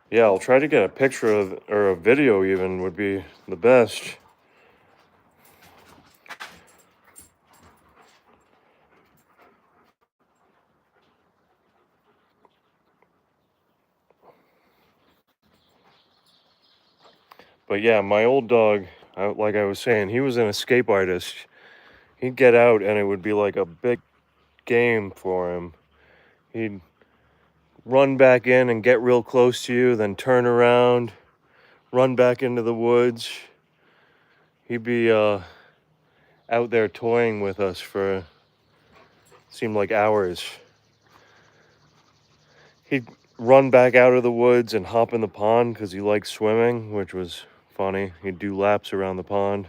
Yeah, I'll try to get a picture of, or a video even would be the best. But yeah, my old dog, like I was saying, he was an escape artist. He'd get out and it would be like a big game for him. He'd run back in and get real close to you, then turn around, run back into the woods. He'd be out there toying with us for seemed like hours. He'd run back out of the woods and hop in the pond because he liked swimming, which was funny. He'd do laps around the pond.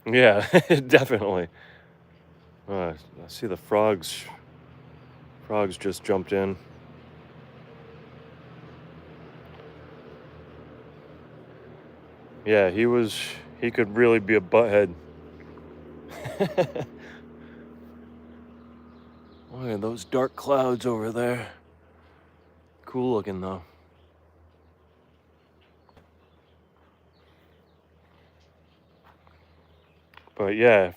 Yeah, definitely. I see the frogs. Frogs just jumped in. Yeah, he could really be a butthead. Look at those dark clouds over there. Cool looking though. But yeah,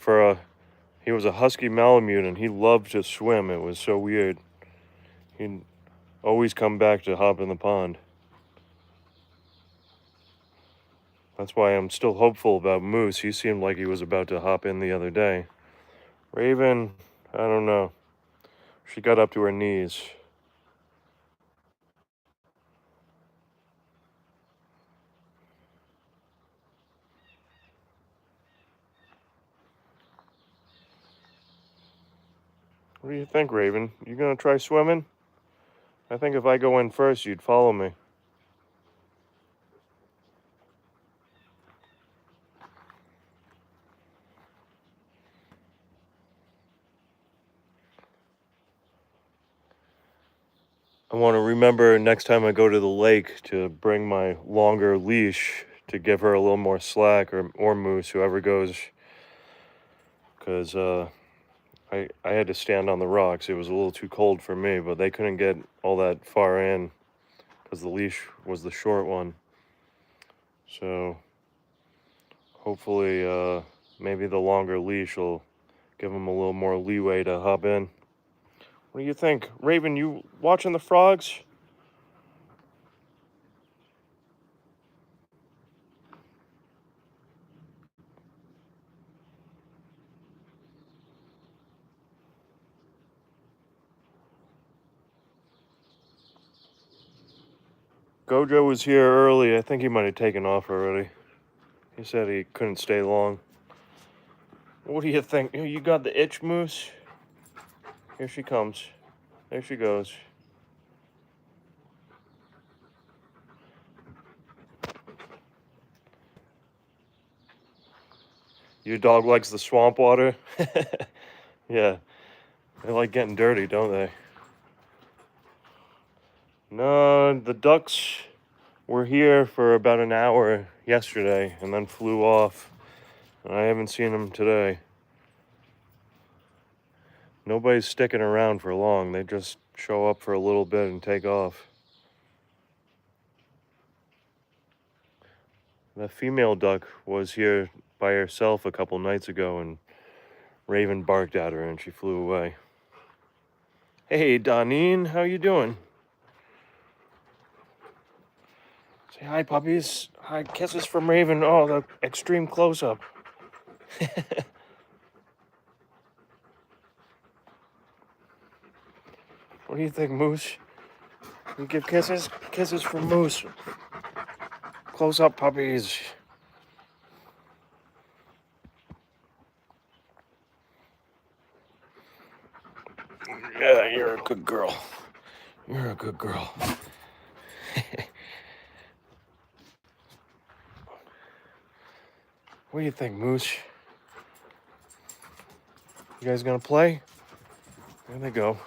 he was a husky Malamute and he loved to swim. It was so weird. He'd always come back to hop in the pond. That's why I'm still hopeful about Moose. He seemed like he was about to hop in the other day. Raven, I don't know. She got up to her knees. What do you think, Raven? You gonna try swimming? I think if I go in first, you'd follow me. I want to remember next time I go to the lake to bring my longer leash to give her a little more slack, or Moose, whoever goes, because I had to stand on the rocks. It was a little too cold for me, but they couldn't get all that far in because the leash was the short one. So hopefully maybe the longer leash will give them a little more leeway to hop in. What do you think? Raven, you watching the frogs? Gojo was here early. I think he might have taken off already. He said he couldn't stay long. What do you think? You got the itch, Moose? Here she comes. There she goes. Your dog likes the swamp water? Yeah, they like getting dirty, don't they? No, the ducks were here for about an hour yesterday and then flew off. I haven't seen them today. Nobody's sticking around for long. They just show up for a little bit and take off. The female duck was here by herself a couple nights ago and Raven barked at her and she flew away. Hey, Donine, how you doing? Say hi, puppies. Hi, kisses from Raven. Oh, the extreme close-up. What do you think, Moose? You give kisses? Kisses from Moose. Close-up puppies. Yeah, you're a good girl. You're a good girl. What do you think, Moose? You guys gonna play? There they go.